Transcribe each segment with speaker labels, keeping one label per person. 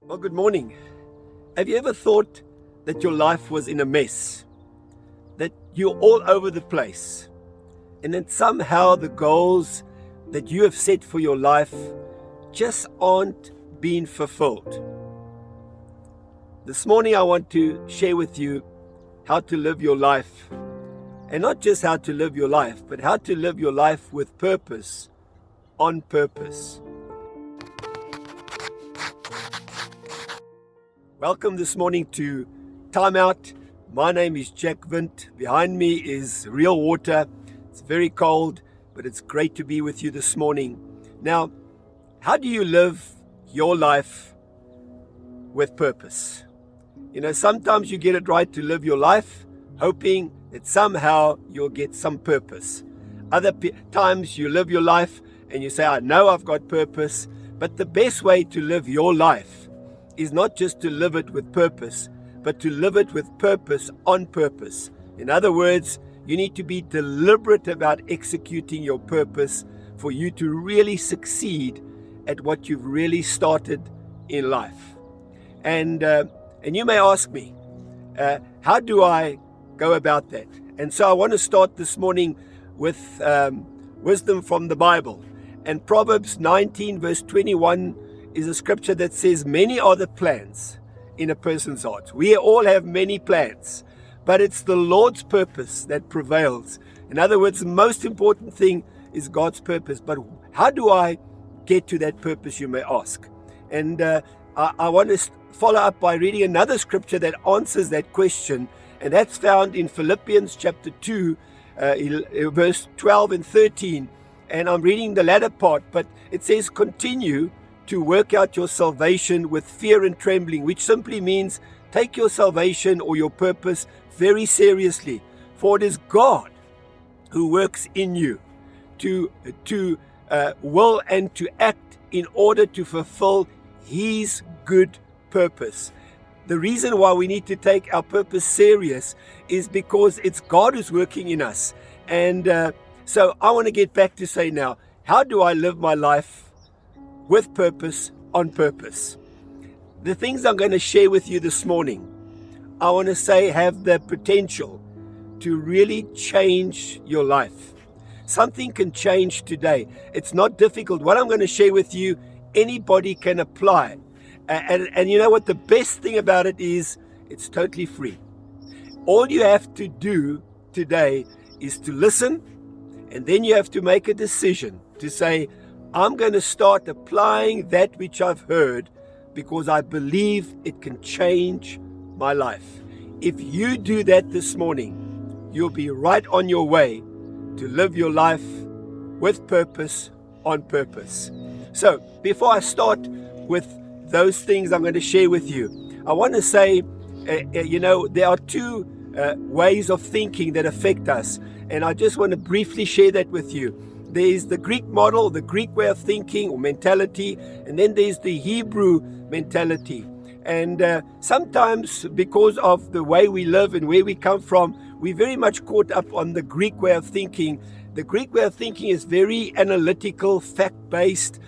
Speaker 1: Well, good morning. Have you ever thought that your life was in a mess? That you're all over the place? And then somehow the goals that you have set for your life just aren't being fulfilled? This morning I want to share with you how to live your life. And not just how to live your life, but how to live your life with purpose, on purpose. Welcome this morning to Timeout. My name is Jack Windt. Behind me is real water. It's very cold, but it's great to be with you this morning. Now, how do you live your life with purpose? You know, sometimes you get it right to live your life, hoping that somehow you'll get some purpose. Other times you live your life and you say, I know I've got purpose, but the best way to live your life is not just to live it with purpose, but to live it with purpose on purpose. In other words, you need to be deliberate about executing your purpose for you to really succeed at what you've really started in life. And you may ask me, how do I go about that? And so I want to start this morning with wisdom from the Bible. And Proverbs 19 verse 21 is a scripture that says, many are the plans in a person's heart. We all have many plans, but it's the Lord's purpose that prevails. In other words, the most important thing is God's purpose. But how do I get to that purpose, you may ask? And I want to follow up by reading another scripture that answers that question, and that's found in Philippians chapter 2, verse 12 and 13. And I'm reading the latter part, but it says, continue to work out your salvation with fear and trembling, which simply means take your salvation or your purpose very seriously. For it is God who works in you to will and to act in order to fulfill His good purpose. The reason why we need to take our purpose serious is because it's God who's working in us. And so I want to get back to say now, how do I live my life with purpose, on purpose? The things I'm going to share with you this morning, I want to say have the potential to really change your life. Something can change today. It's not difficult. What I'm going to share with you, anybody can apply. And you know what? The best thing about it is it's totally free. All you have to do today is to listen, and then you have to make a decision to say, I'm going to start applying that which I've heard because I believe it can change my life. If you do that this morning, you'll be right on your way to live your life with purpose, on purpose. So before I start with those things I'm going to share with you, I want to say, there are two ways of thinking that affect us. And I just want to briefly share that with you. There's the Greek model, the Greek way of thinking or mentality, and then there's the Hebrew mentality. And sometimes because of the way we live and where we come from, we're very much caught up on the Greek way of thinking. The Greek way of thinking is very analytical, fact-based,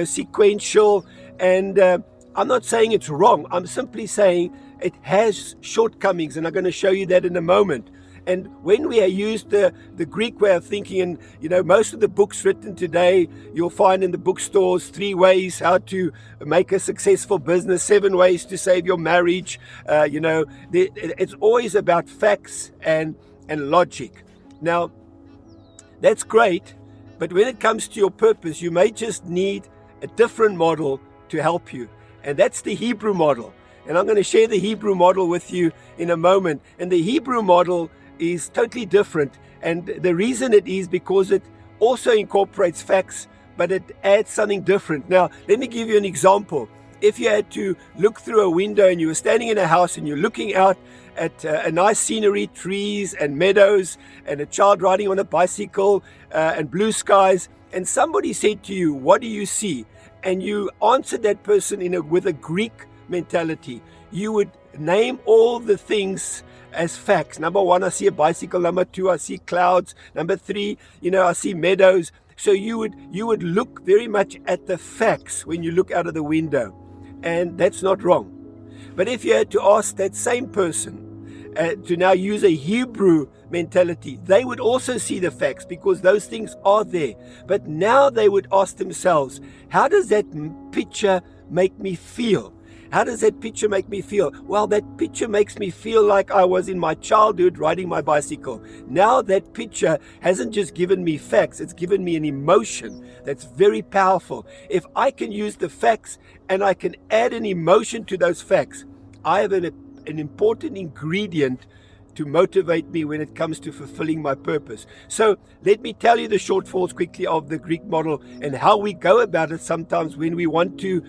Speaker 1: sequential. And I'm not saying it's wrong. I'm simply saying it has shortcomings, and I'm going to show you that in a moment. And when we use the Greek way of thinking, and most of the books written today, you'll find in the bookstores 3 ways how to make a successful business, 7 ways to save your marriage. It's always about facts and logic. Now, that's great, but when it comes to your purpose, you may just need a different model to help you. And that's the Hebrew model. And I'm going to share the Hebrew model with you in a moment. And the Hebrew model is totally different, and the reason it is because it also incorporates facts, but it adds something different. Now, let me give you an example. If you had to look through a window and you were standing in a house and you're looking out at a nice scenery, trees and meadows, and a child riding on a bicycle and blue skies, and somebody said to you, what do you see? And you answered that person with a Greek mentality. You would name all the things as facts. Number 1, I see a bicycle. Number 2, I see clouds. Number 3, I see meadows. So you would look very much at the facts when you look out of the window. and that's not wrong. But if you had to ask that same person to now use a Hebrew mentality, they would also see the facts because those things are there. But now they would ask themselves, how does that picture make me feel? How does that picture make me feel? Well, that picture makes me feel like I was in my childhood riding my bicycle. Now that picture hasn't just given me facts, it's given me an emotion that's very powerful. If I can use the facts and I can add an emotion to those facts, I have an important ingredient to motivate me when it comes to fulfilling my purpose. So let me tell you the shortfalls quickly of the Greek model and how we go about it sometimes when we want to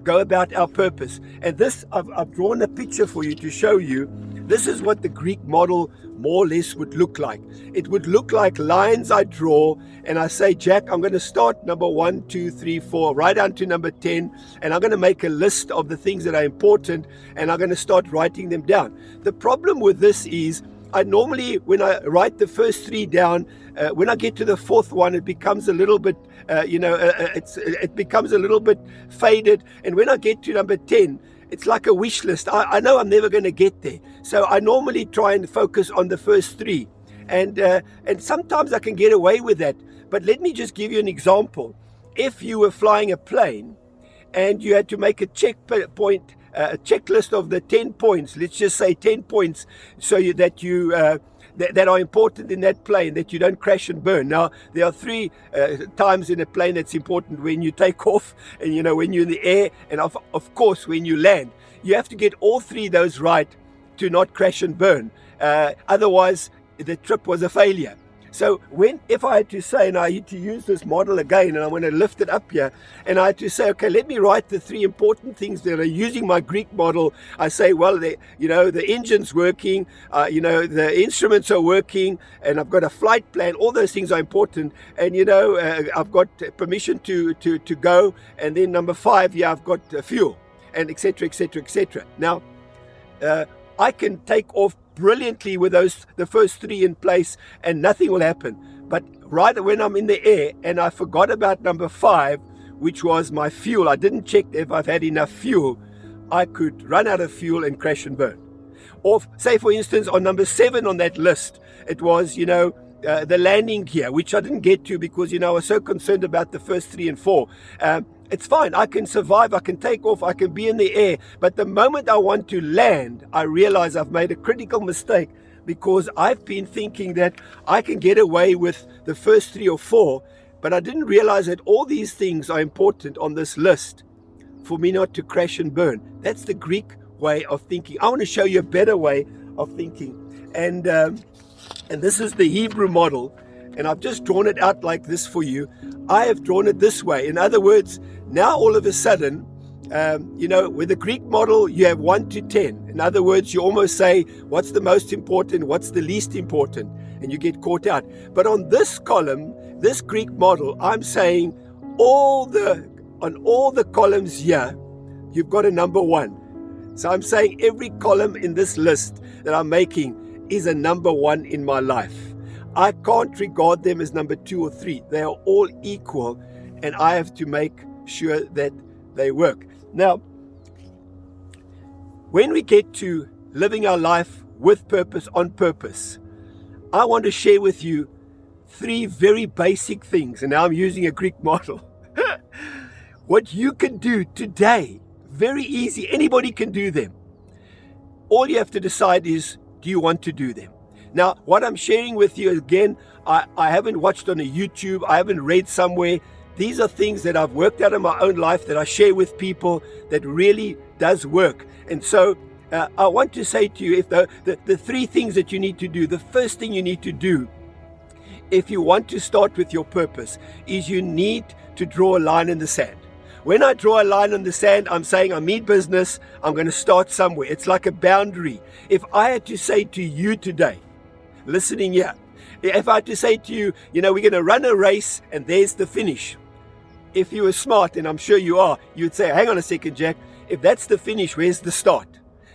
Speaker 1: go about our purpose. And this, I've drawn a picture for you to show you. This is what the Greek model more or less would look like. It would look like lines I draw, and I say, Jack, I'm going to start number 1, 2, 3, 4, right down to number 10, and I'm going to make a list of the things that are important, and I'm going to start writing them down. The problem with this is, I normally, when I write the first 3 down, when I get to the 4th one, it becomes a little bit, it becomes a little bit faded, and when I get to number 10, it's like a wish list. I know I'm never going to get there. So I normally try and focus on the first 3. And sometimes I can get away with that. But let me just give you an example. If you were flying a plane and you had to make a checklist of the 10 points, let's just say 10 points, so that are important in that plane, that you don't crash and burn. Now, there are 3 times in a plane that's important: when you take off, and when you're in the air, and of course when you land. You have to get all 3 of those right to not crash and burn. Otherwise, the trip was a failure. So if I had to say, and I had to use this model again, and I'm going to lift it up here, and I had to say, okay, let me write the 3 important things that are using my Greek model. I say, well, the engine's working, the instruments are working, and I've got a flight plan. All those things are important, and I've got permission to go. And then number 5, I've got fuel, and etc., etc., etc. Now, I can take off brilliantly with the first 3 in place and nothing will happen. But right when I'm in the air and I forgot about number 5, which was my fuel, I didn't check if I've had enough fuel, I could run out of fuel and crash and burn. Or say, for instance, on number 7 on that list, it was the landing gear, which I didn't get to because I was so concerned about the first 3 and 4. It's fine. I can survive. I can take off. I can be in the air. But the moment I want to land, I realize I've made a critical mistake because I've been thinking that I can get away with the first 3 or 4. But I didn't realize that all these things are important on this list for me not to crash and burn. That's the Greek way of thinking. I want to show you a better way of thinking. And this is the Hebrew model. And I've just drawn it out like this for you. I have drawn it this way. In other words, now all of a sudden, with the Greek model, you have 1 to 10. In other words, you almost say, what's the most important? What's the least important? And you get caught out. But on this column, this Greek model, I'm saying on all the columns here, you've got a number 1. So I'm saying every column in this list that I'm making is a number 1 in my life. I can't regard them as number 2 or 3. They are all equal, and I have to make sure that they work. Now, when we get to living our life with purpose, on purpose, I want to share with you 3 very basic things, and now I'm using a Greek model. What you can do today, very easy. Anybody can do them. All you have to decide is, do you want to do them? Now, what I'm sharing with you, again, I haven't watched on a YouTube. I haven't read somewhere. These are things that I've worked out in my own life that I share with people that really does work. And so I want to say to you, if the 3 things that you need to do, the first thing you need to do, if you want to start with your purpose, is you need to draw a line in the sand. When I draw a line in the sand, I'm saying I mean business. I'm going to start somewhere. It's like a boundary. If I had to say to you today, listening here, if I had to say to you, we're going to run a race and there's the finish. If you were smart, and I'm sure you are, you'd say, hang on a second, Jack. If that's the finish, where's the start?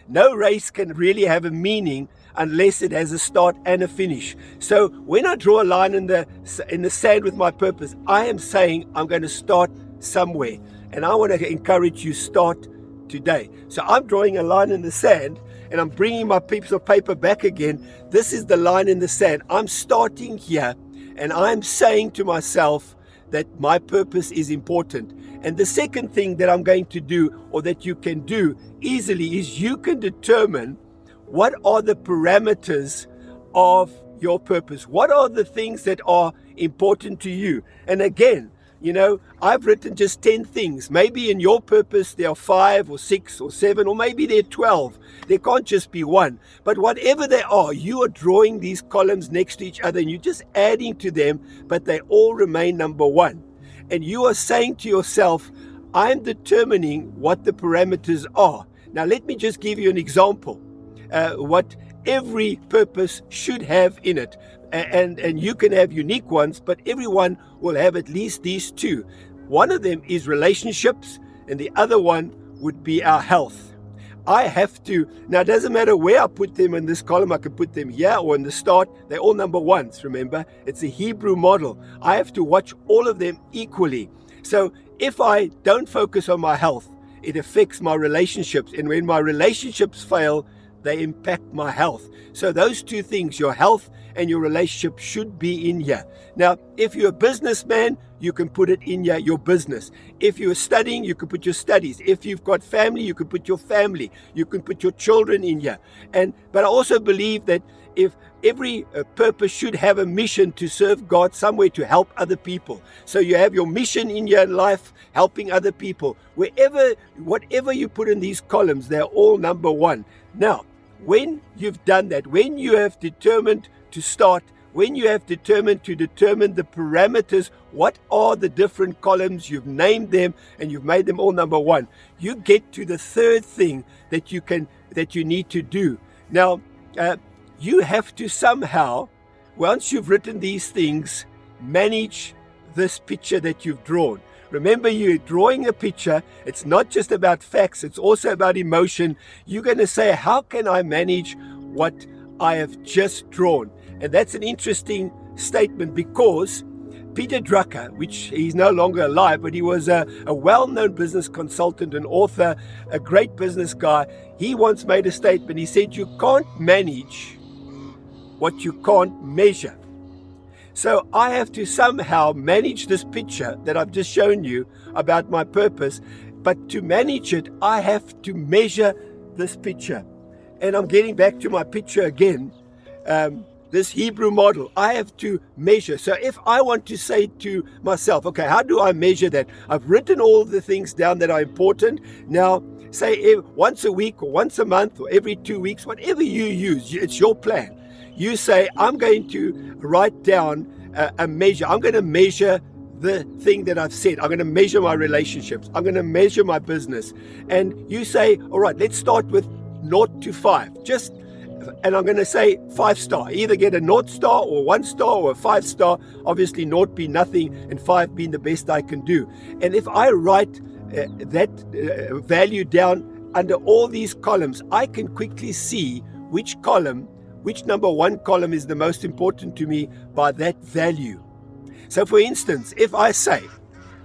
Speaker 1: No race can really have a meaning unless it has a start and a finish. So when I draw a line in the sand with my purpose, I am saying I'm going to start somewhere. And I want to encourage you, start today. So I'm drawing a line in the sand, and I'm bringing my piece of paper back again. This is the line in the sand. I'm starting here, and I'm saying to myself that my purpose is important. And the second thing that I'm going to do, or that you can do easily, is you can determine what are the parameters of your purpose. What are the things that are important to you? And again, I've written just 10 things. Maybe in your purpose there are 5 or 6 or 7, or maybe there are 12. There can't just be one. But whatever they are, you are drawing these columns next to each other and you're just adding to them, but they all remain number 1. And you are saying to yourself, I'm determining what the parameters are. Now let me just give you an example. What every purpose should have in it. And you can have unique ones, but everyone will have at least these 2. One of them is relationships, and the other one would be our health. I have to, now it doesn't matter where I put them in this column, I can put them here or in the start, they're all number 1s, remember? It's a Hebrew model. I have to watch all of them equally. So if I don't focus on my health, it affects my relationships, and when my relationships fail, they impact my health. So those 2 things, your health and your relationship, should be in here. Now, if you're a businessman, you can put it in here, your business. If you're studying, you can put your studies. If you've got family, you can put your family. You can put your children in here. But I also believe that if every purpose should have a mission to serve God somewhere, to help other people. So you have your mission in your life, helping other people. Whatever you put in these columns, they're all number 1. Now, when you've done that, when you have determined to start, when you have determined to determine the parameters, what are the different columns, you've named them and you've made them all number 1, you get to the third thing that you need to do. Now, you have to somehow, once you've written these things, manage this picture that you've drawn. Remember, you're drawing a picture. It's not just about facts. It's also about emotion. You're going to say, how can I manage what I have just drawn? And that's an interesting statement, because Peter Drucker, which he's no longer alive, but he was a well-known business consultant, an author, a great business guy. He once made a statement. He said, you can't manage what you can't measure. So I have to somehow manage this picture that I've just shown you about my purpose. But to manage it, I have to measure this picture. And I'm getting back to my picture again. This Hebrew model, I have to measure. So if I want to say to myself, okay, how do I measure that? I've written all the things down that are important. Now, say once a week or once a month or every 2 weeks, whatever you use, it's your plan. You say, I'm going to write down a measure. I'm going to measure the thing that I've said. I'm going to measure my relationships. I'm going to measure my business. And you say, all right, let's start with 0 to 5. And I'm going to say 5-star. Either get a 0 star or 1 star or a 5-star. Obviously, 0 being nothing and 5 being the best I can do. And if I write that value down under all these columns, I can quickly see which number 1 column is the most important to me by that value. So for instance, if I say,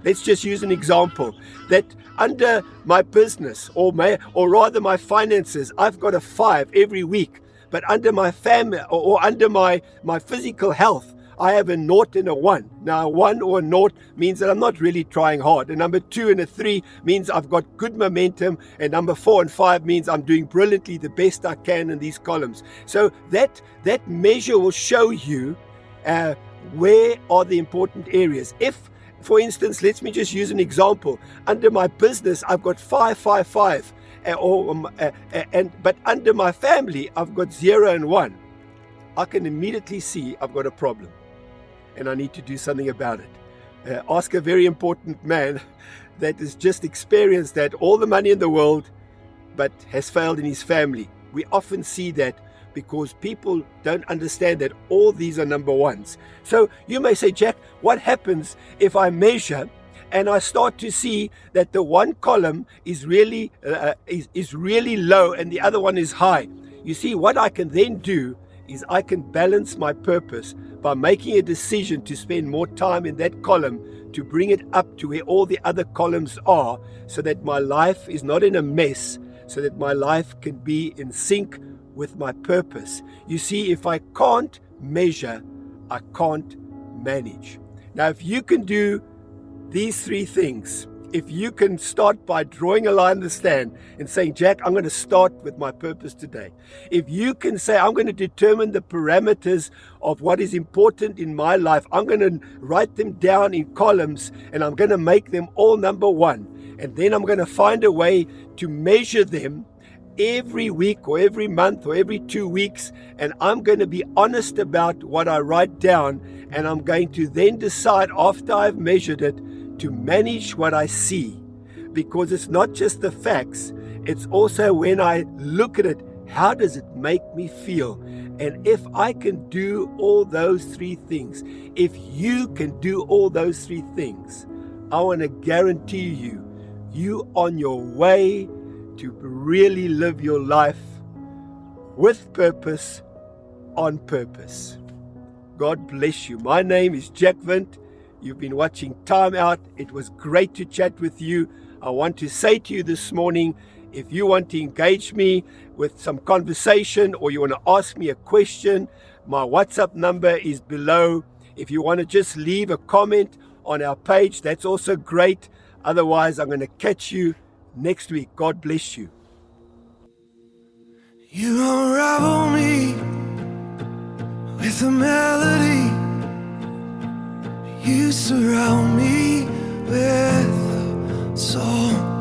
Speaker 1: let's just use an example, that under my business or rather my finances, I've got a 5 every week, but under my family or under my physical health, I have a 0 and a 1. Now, a 1 or a 0 means that I'm not really trying hard. A number 2 and a 3 means I've got good momentum. And number 4 and 5 means I'm doing brilliantly, the best I can in these columns. So that measure will show you where are the important areas. If, for instance, let me just use an example. Under my business, I've got 5, 5, 5. But under my family, I've got 0 and 1. I can immediately see I've got a problem and I need to do something about it. Ask a very important man that has just experienced that, all the money in the world, but has failed in his family. We often see that because people don't understand that all these are number 1s. So you may say, Jack, what happens if I measure and I start to see that the 1 column is really low and the other one is high? You see, what I can then do is I can balance my purpose by making a decision to spend more time in that column to bring it up to where all the other columns are, so that my life is not in a mess, so that my life can be in sync with my purpose. You see, if I can't measure, I can't manage. Now, if you can do these three things, if you can start by drawing a line in the sand and saying, Jack, I'm going to start with my purpose today. If you can say, I'm going to determine the parameters of what is important in my life, I'm going to write them down in columns and I'm going to make them all number one. And then I'm going to find a way to measure them every week or every month or every 2 weeks. And I'm going to be honest about what I write down. And I'm going to then decide after I've measured it to manage what I see, because it's not just the facts, it's also when I look at it, how does it make me feel? And if I can do all those three things, if you can do all those three things, I want to guarantee you on your way to really live your life with purpose, on purpose. God bless you. My name is Jack Windt. You've been watching Time Out. It was great to chat with you. I want to say to you this morning, if you want to engage me with some conversation or you want to ask me a question, my WhatsApp number is below. If you want to just leave a comment on our page, that's also great. Otherwise, I'm going to catch you next week. God bless you.
Speaker 2: You unravel me with a melody. You surround me with a song.